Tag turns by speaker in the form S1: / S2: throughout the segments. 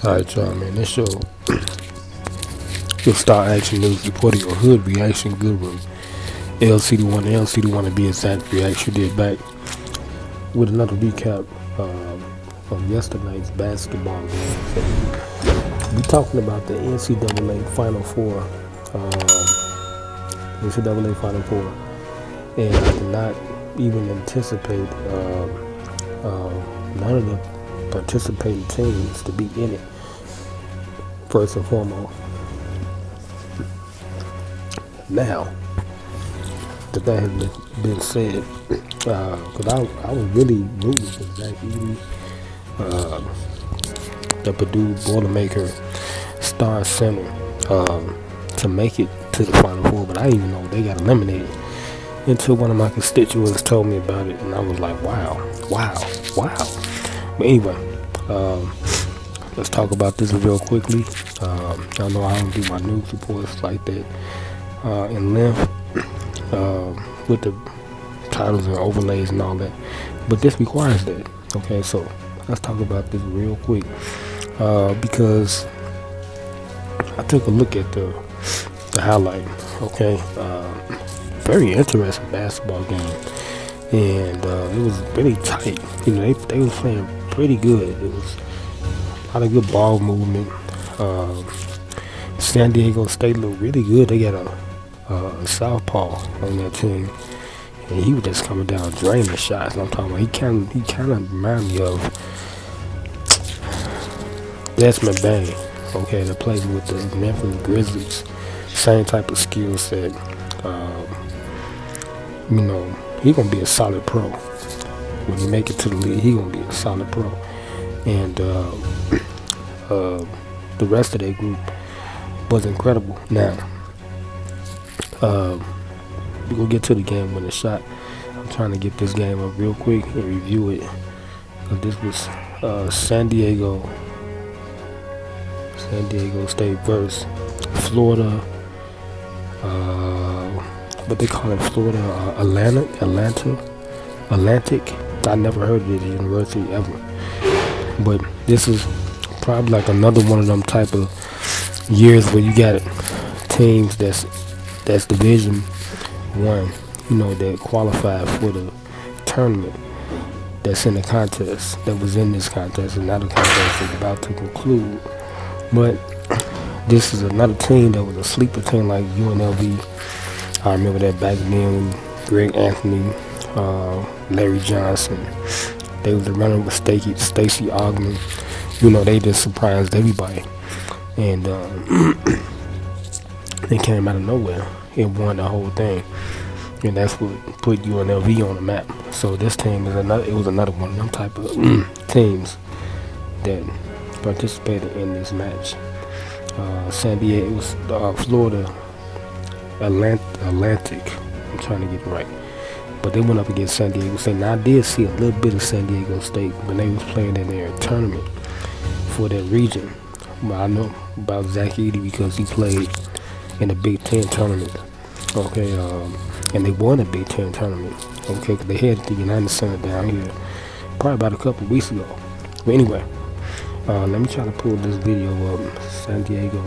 S1: Alright, y'all, man. This show, your Star Action News reporter, your hood reaction guru, LCDAONE to be exact, reaction did back with another recap from yesterday's basketball game. So we talking about the NCAA Final Four, NCAA Final Four, and I did not even anticipate none of the participating teams to be in it. First and foremost, now that has been said, because I was really rooting for Zach Edey, the Purdue Boilermaker star center, to make it to the Final Four, but I didn't even know they got eliminated until one of my constituents told me about it, and I was like, wow. But anyway, let's talk about this real quickly. Y'all know I don't do my news reports like that in length, with the titles and overlays and all that, but this requires that. Okay, so let's talk about this real quick, because I took a look at the highlight. Okay, very interesting basketball game, and it was really tight. You know, they was playing pretty good. It was a lot of good ball movement. San Diego State looked really good. They got a southpaw on that team, and he was just coming down draining shots. And I'm talking about he kind of remind me of Desmond Bain, okay, that plays with the Memphis Grizzlies. Same type of skill set. You know, he gonna be a solid pro when he make it to the league. He gonna be a solid pro, and the rest of that group was incredible. Now, we gonna get to the game winning shot. I'm trying to get this game up real quick and review it. This was San Diego State versus Florida. What they call it, Florida Atlantic. I never heard of this university ever, but this is probably like another one of them type of years where you got teams that's Division One, you know, that qualify for the tournament, that's in the contest, that was in this contest, and now the contest is about to conclude. But this is another team that was a sleeper team like UNLV. I remember that back then when Greg Anthony, Larry Johnson, they was running with Stacey Augmon. You know, they just surprised everybody, and they came out of nowhere and won the whole thing, and that's what put UNLV on the map. So this team is another one of them type of teams that participated in this match. San Diego, it was Florida Atlantic. I'm trying to get it right, but they went up against San Diego State. Now I did see a little bit of San Diego State when they was playing in their tournament for that region. But I know about Zach Edey because he played in the Big Ten tournament. Okay, and they won the Big Ten tournament. Okay, because they had the United Center down here probably about a couple weeks ago. But anyway, let me try to pull this video up. San Diego.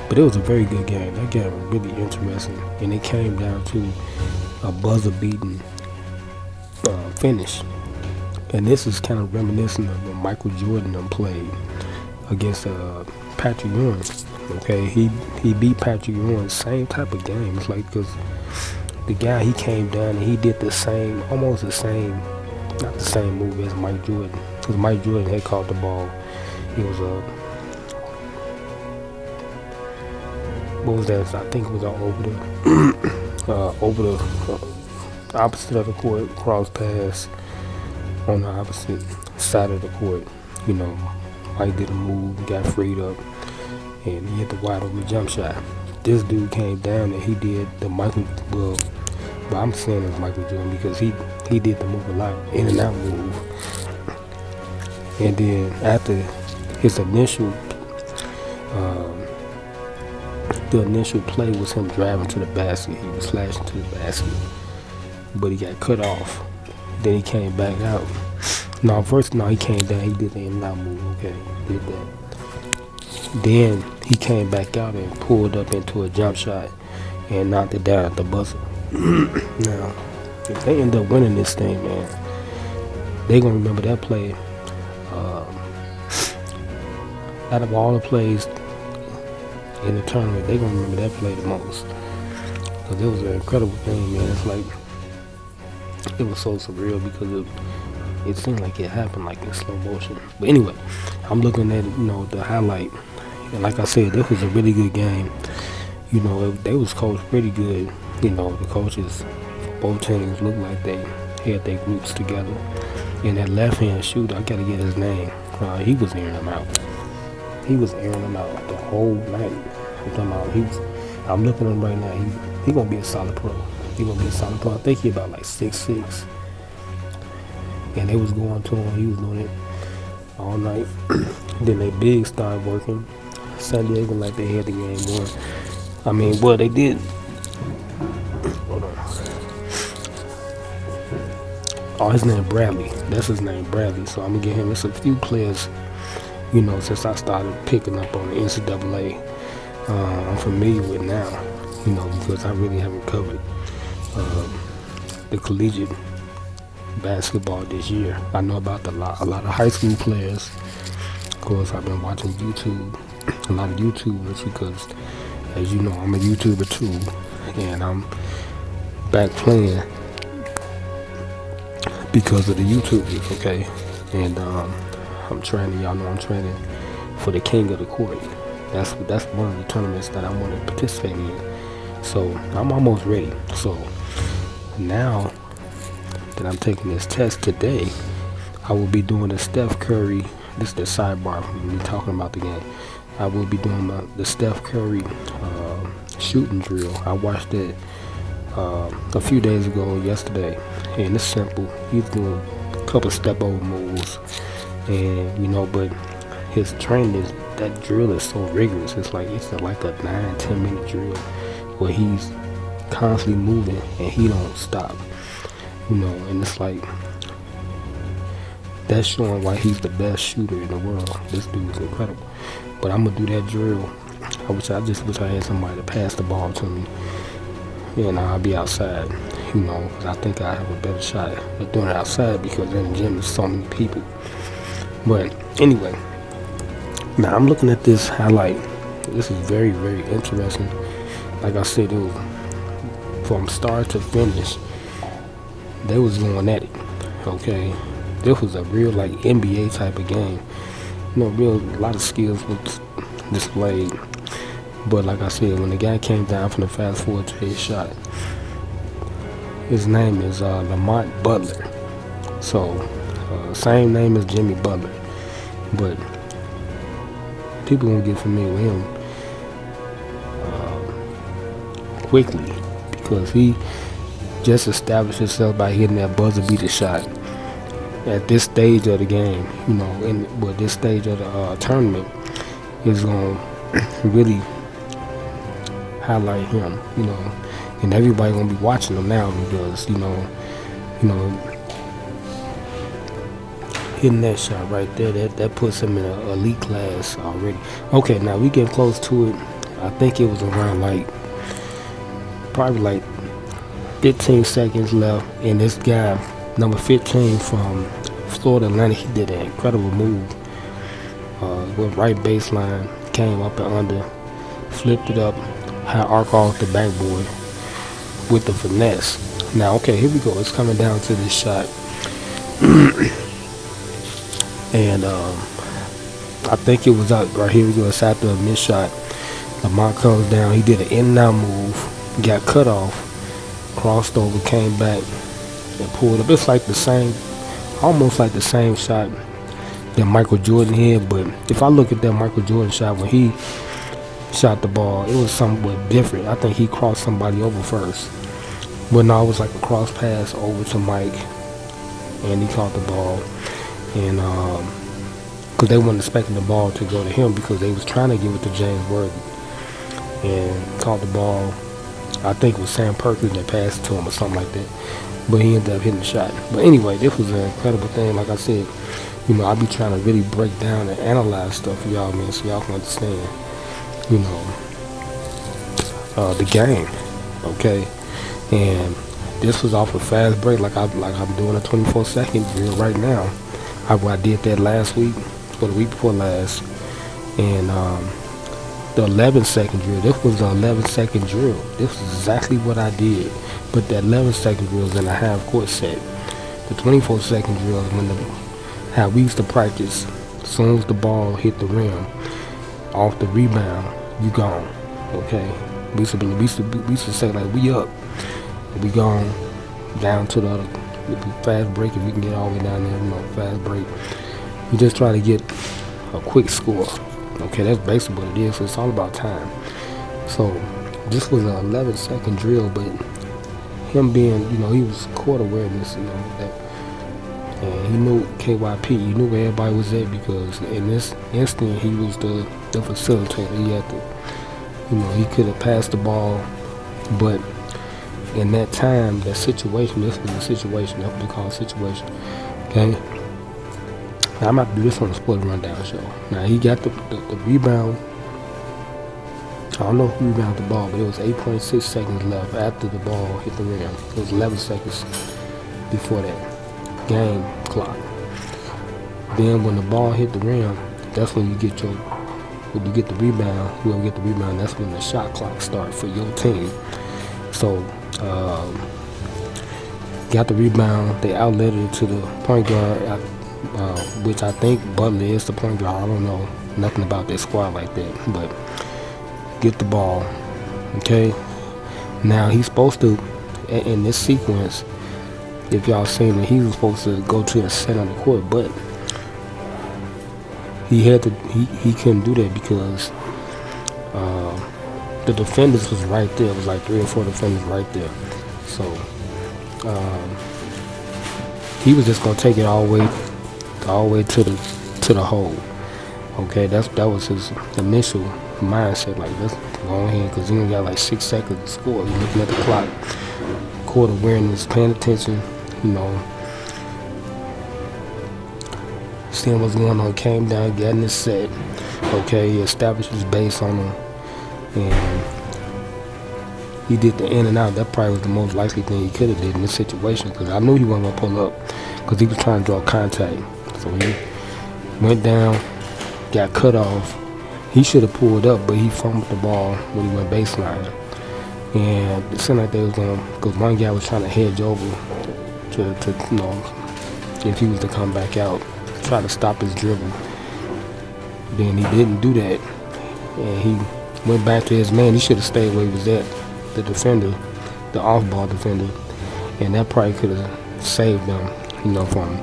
S1: But it was a very good game. That game was really interesting, and it came down to a buzzer-beating finish. And this is kind of reminiscent of when Michael Jordan played against Patrick Ewing. Okay, he beat Patrick Ewing, same type of game. It's like, because the guy, he came down and he did the same, almost the same, not the same move as Mike Jordan, because Mike Jordan had caught the ball. It was what was that? I think it was over the opposite of the court, cross pass on the opposite side of the court. You know, Mike did a move, got freed up, and he hit the wide open jump shot. This dude came down and he did the Michael, but I'm saying it's Michael Jordan because he did the move a lot, in and out move. And then after his initial the initial play was him driving to the basket. He was slashing to the basket. but he got cut off. Then he came back out. No, first, no, he came down. He did the in and out move. Okay, did that. Then he came back out and pulled up into a jump shot and knocked it down at the buzzer. Now, if they end up winning this thing, man, they gonna remember that play. Out of all the plays in the tournament, they gonna remember that play the most, because it was an incredible thing, man. It's like it was so surreal because it seemed like it happened like in slow motion. But anyway, I'm looking at the highlight, and like I said, this was a really good game. They was coached pretty good. The coaches for both teams looked like they had their groups together. And that left hand shooter, I gotta get his name. He was airing them out. He was airing them out the whole night. I'm looking at him right now. He gonna be a solid pro. He gonna be a solid pro. I think he about like 6'6". And they was going to him. He was doing it all night. Then they big started working. San Diego like they had the game won. I mean, well, they did. Hold on. Oh, his name Bradley. That's his name, Bradley. So I'm gonna get him. It's a few players, since I started picking up on the NCAA, I'm familiar with now. Because I really haven't covered the collegiate basketball this year. I know about a lot of high school players. Of course, I've been watching YouTube, a lot of YouTubers, because, as you know, I'm a YouTuber too, and I'm back playing because of the YouTubers, okay? And I'm training. Y'all know I'm training for the King of the Court. That's one of the tournaments that I want to participate in. So I'm almost ready. So now that I'm taking this test today, I will be doing the Steph Curry. This is the sidebar from me talking about the game. I will be doing the Steph Curry shooting drill. I watched it a few days ago, yesterday, and it's simple. He's doing a couple step over moves, and but his training that drill is so rigorous. It's like a 9-10 minute drill where he's constantly moving and he don't stop. And it's like that's showing why he's the best shooter in the world. This dude is incredible. But I'm gonna do that drill. I just wish I had somebody to pass the ball to me, and I'll be outside. Because I think I have a better shot at doing it outside, because in the gym there's so many people. But anyway, now I'm looking at this highlight. This is very, very interesting. Like I said, it was from start to finish. They was going at it. Okay, this was a real NBA type of game. A lot of skills was displayed. But like I said, when the guy came down from the fast forward to his shot, his name is Lamont Butler. So same name as Jimmy Butler, but people gonna get familiar with him quickly, because he just established himself by hitting that buzzer beater shot at this stage of the game. This stage of the tournament is gonna really highlight him. And everybody gonna be watching him now, because hitting that shot right there, that puts him in an elite class already. Okay, now we get close to it. I think it was around probably 15 seconds left, and this guy, number 15 from Florida Atlantic, he did an incredible move. Went right baseline, came up and under, flipped it up, high arc off the backboard with the finesse. Now, okay, here we go. It's coming down to this shot. And I think it was out right here. We go. It's after a missed shot. Lamont comes down. He did an in and out move, got cut off, crossed over, came back, and pulled up. It's like the same, almost like the same shot that Michael Jordan had. But if I look at that Michael Jordan shot when he shot the ball, it was somewhat different. I think he crossed somebody over first. But no, it was like a cross pass over to Mike, and he caught the ball. And because they weren't expecting the ball to go to him, because they was trying to give it to James Worthy, and caught the ball, I think it was Sam Perkins that passed it to him or something like that. But he ended up hitting the shot. But anyway, this was an incredible thing. Like I said, I be trying to really break down and analyze stuff for y'all, man, so y'all can understand, you know, the game. Okay, and this was off a fast break, like I'm doing a 24-second drill right now. I did that last week or the week before last, and the 11-second drill. This was an 11-second drill. This is exactly what I did, but that 11-second drill is in a half court set. The 24-second drill is how we used to practice. As soon as the ball hit the rim, off the rebound, you gone. Okay, we used to say like we up, we gone down to the other fast break if we can get all the way down there. Fast break. We just try to get a quick score. Okay, that's basically what it is. So it's all about time. So this was an 11-second drill, but him being, he was court awareness, that, and he knew KYP. He knew where everybody was at because in this instant he was the facilitator. He had to, he could have passed the ball, but in that time, that situation, this was a situation. That's what they call a situation. Okay. Now, I'm about to do this on the Sports Rundown show. Now he got the rebound. I don't know who rebounded the ball, but it was 8.6 seconds left after the ball hit the rim. It was 11 seconds before that game clock. Then when the ball hit the rim, that's when you get the rebound. Whoever get the rebound, that's when the shot clock starts for your team. So got the rebound. They outletted it to the point guard, which I think Butler is the point guard. I don't know nothing about that squad like that, but get the ball. Okay. Now he's supposed to, in this sequence, if y'all seen it, he was supposed to go to the center of the court, but he couldn't do that because the defenders was right there. It was like 3 or 4 defenders right there. So he was just gonna take it all the way to the hole. Okay, that was his initial mindset. Like, let's go ahead because he only got like 6 seconds to score. He's looking at the clock, court awareness, paying attention. Seeing what's going on. Came down, getting his set. Okay, he established his base on him. And he did the in and out. That probably was the most likely thing he could have did in this situation because I knew he wasn't going to pull up because he was trying to draw contact. So he went down, got cut off. He should have pulled up, but he fumbled the ball when he went baseline. And it seemed like they was going to, because one guy was trying to hedge over to if he was to come back out, try to stop his dribble. Then he didn't do that. And he went back to his man. He should have stayed where he was at, the defender, the off-ball defender, and that probably could have saved them, from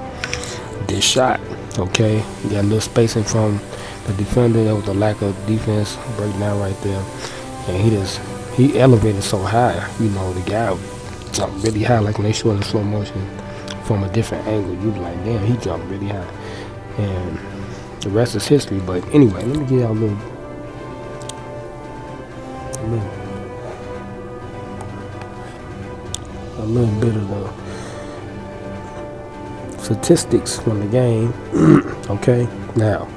S1: this shot. Okay, you got a little spacing from the defender. That was a lack of defense breakdown right there, and he elevated so high. The guy jumped really high, like when they show it in slow motion from a different angle. You be like, damn, he jumped really high, and the rest is history. But anyway, let me give y'all a little bit of the statistics from the game. Okay, now,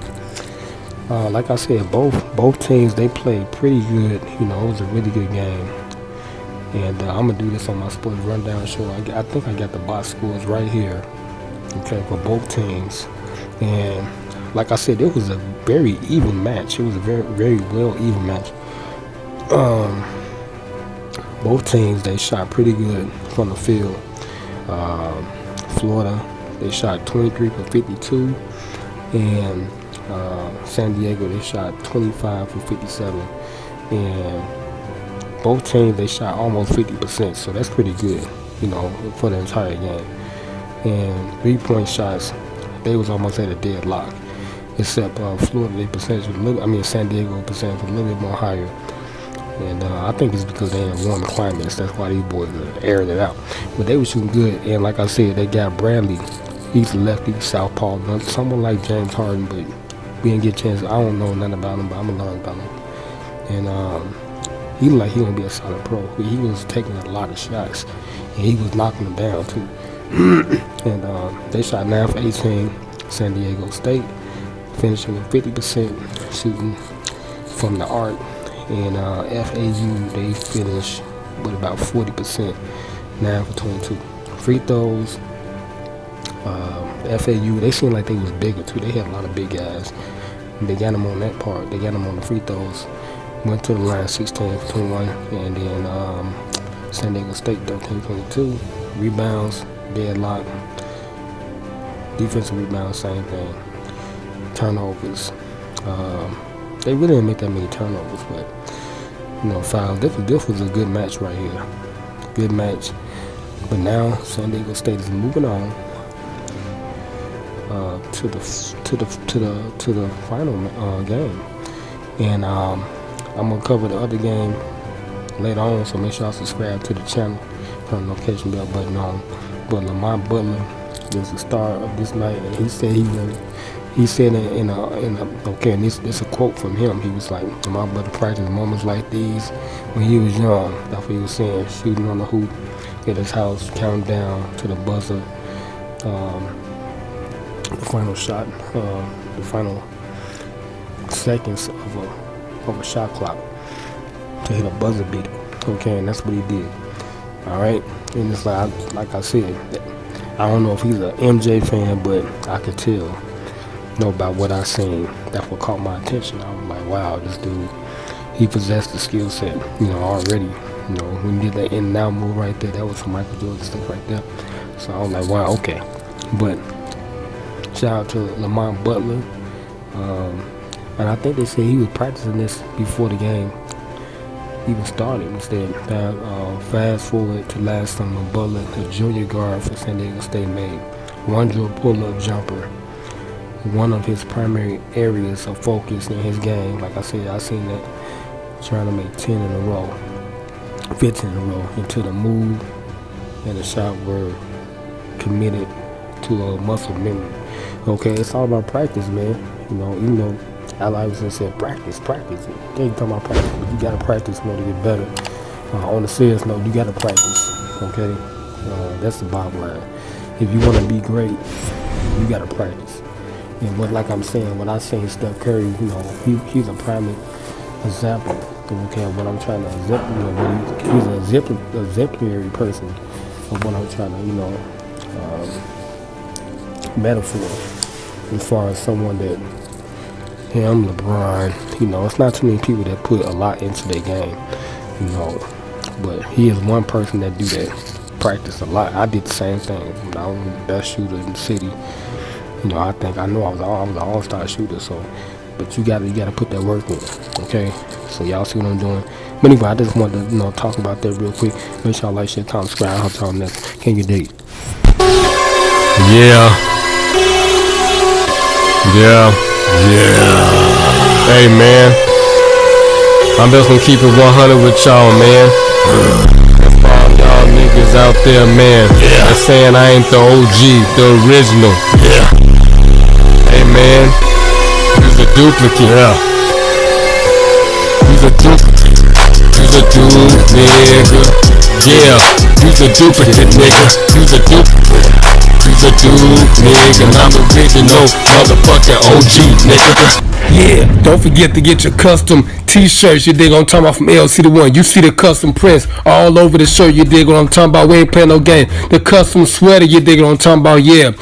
S1: like I said, both teams, they played pretty good. It was a really good game, and I'm gonna do this on my Sports Rundown show. I think I got the box scores right here. Okay, for both teams, and like I said, it was a very even match. It was a very, very well even match. Both teams, they shot pretty good from the field. Florida, they shot 23 for 52, and San Diego, they shot 25 for 57. And both teams, they shot almost 50%, so that's pretty good, for the entire game. And 3-point shots, they was almost at a deadlock, except Florida, their percentage was San Diego percentage was a little bit more higher. And I think it's because they're in warm climates. That's why these boys are airing it out. But they were shooting good. And like I said, they got Bradley. He's a lefty, southpaw. Someone like James Harden, but we didn't get a chance. I don't know nothing about him, but I'm going to learn about him. And He looked like he gonna be a solid pro. He was taking a lot of shots, and he was knocking them down too. And they shot 9 for 18. San Diego State finishing with 50% shooting from the arc, and FAU they finished with about 40%, 9 for 22. Free throws. FAU they seemed like they was bigger too. They had a lot of big guys. They got them on that part. They got them on the free throws. Went to the line 16 for 21, and then San Diego State 13-22. Rebounds, deadlock. Defensive rebounds, same thing. Turnovers. They really didn't make that many turnovers, but fouls. This was a good match right here. Good match. But now San Diego State is moving on to the final game, and I'm gonna cover the other game later on. So make sure y'all subscribe to the channel, turn the notification bell button on. But Lamont Butler was the star of this night, and he said and this a quote from him. He was like, Lamont Butler practiced moments like these when he was young. That's what he was saying. Shooting on the hoop at his house, counting down to the buzzer. The final shot, the final seconds of a shot clock to hit a buzzer beater. Okay, and that's what he did. All right, and it's like I said, I don't know if he's an MJ fan, but I could tell, by what I seen. That's what caught my attention. I was like, wow, this dude, he possessed the skill set, already. When he did that in and out move right there, that was some Michael Jordan stuff right there. So I was like, wow, okay. But shout out to Lamont Butler. And I think they said he was practicing this before the game even started. Instead, fast forward to last summer, Butler, a junior guard for San Diego State, made one dribble pull-up jumper, one of his primary areas of focus in his game. Like I said, I seen that trying to make 10 in a row, 15 in a row, until the move and the shot were committed to a muscle memory. Okay, it's all about practice, man. Even though Al Iverson said practice. They ain't talking about practice, but you gotta practice in order to get better. On the serious note, you gotta practice. Okay, that's the bottom line. If you want to be great, you gotta practice. And like I'm saying, when I seen Steph Curry, he's a prime example. Okay, what I'm trying to he's an exemplary person of what I'm trying to, metaphor as far as someone that, I'm LeBron, it's not too many people that put a lot into their game, but he is one person that do that, practice a lot. I did the same thing. I was the best shooter in the city. I know I was an all-star shooter, so, but you gotta put that work in, okay? So y'all see what I'm doing. But anyway, I just wanted to, talk about that real quick. Make sure y'all like, share, comment, subscribe. I'll talk next. Can you dig?
S2: Yeah. Hey, man. I'm just gonna keep it 100 with y'all, man. That's for all y'all niggas out there, man. They're saying I ain't the OG, the original. Hey, man. He's a duplicate. He's a duplicate, nigga. Yeah, he's a duplicate, nigga. He's a duplicate. He's a dude, nigga. And I'm original, motherfucking OG, nigga. Yeah, don't forget to get your custom t-shirts, you dig what I'm talking about, from LCDAONE. You see the custom prints all over the shirt, you dig what I'm talking about. We ain't playing no game. The custom sweater, you dig what I'm talking about, yeah.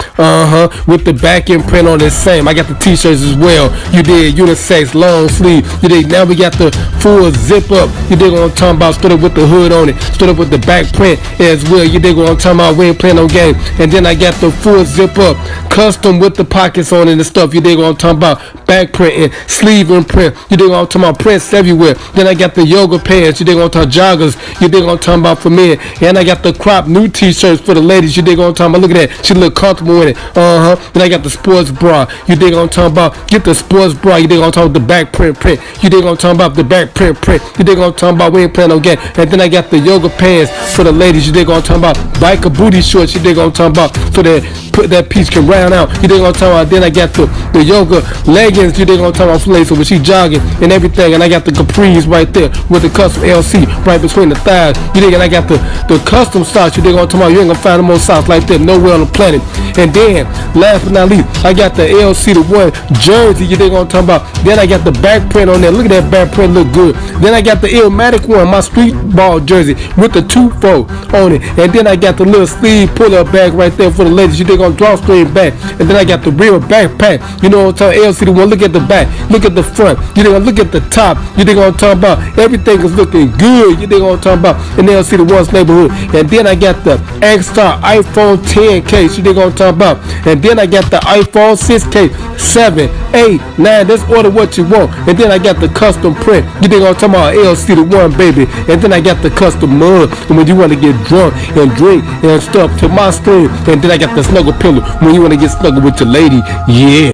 S2: With the back end print on the same. I got the t-shirts as well. You dig, unisex, long sleeve. You dig, now we got the full zip up. You dig what I'm talking about, stood up with the hood on it, stood up with the back print as well. You dig what I'm talking about, we ain't playing no game. And then I got the full zip up, custom with the pockets on it and stuff. You dig what I'm talking about, back print and sleeve and print. You dig what I'm talking about, prints everywhere. Then I got the yoga pants, you dig what I'm talking about, joggers, you dig what I'm talking about, for men. And I got the crop new t-shirts for the ladies, you dig what I'm talking about. Look at that, she look comfortable in it. Then I got the sports bra, you dig what I'm talking about. Get the sports bra, you dig what I'm talking about, the back print, you dig what I'm talking about, the back print, you dig what I'm talking about. We ain't playing no game. And then I got the yoga pants for the ladies, you dig what I'm talking about. Biker booty shorts, you dig what I'm talking about, so that that piece can round out. You dig what I'm talking about? Then I got the yoga leggings. You dig what I'm talking about? Lace, so when she jogging and everything, and I got the capris right there with the custom LC right between the thighs. You dig? And I got the custom socks. You dig what I'm talking about? You ain't gonna find no more socks like that nowhere on the planet. And then last but not least, I got the LCDAONE jersey. You dig what I'm talking about? Then I got the back print on there. Look at that back print, look good. Then I got the Illmatic one, my street ball jersey with the 2-fold on it. And then I got the little sleeve pull-up bag right there for the ladies. You dig on drawstring back. And then I got the real backpack. You know what I'm talking about? LCDAONE. Look at the back. Look at the front. You dig on look at the top. You dig what I'm talking about? Everything is looking good. You dig what I'm talking about? In LCDAONE's neighborhood. And then I got the Ncca iPhone 10 case. You dig what I'm talking about? And then I got the iPhone 6 case. 7, 8, 9. Let's order what you want. And then I got the custom print. You dig what I'm talking about? LCDAONE, baby. And then I got the custom mug. And when you want to get drunk and drink and stuff to my screen. And then I got the snuggle pillow when you want to get snuggle with your lady. Yeah.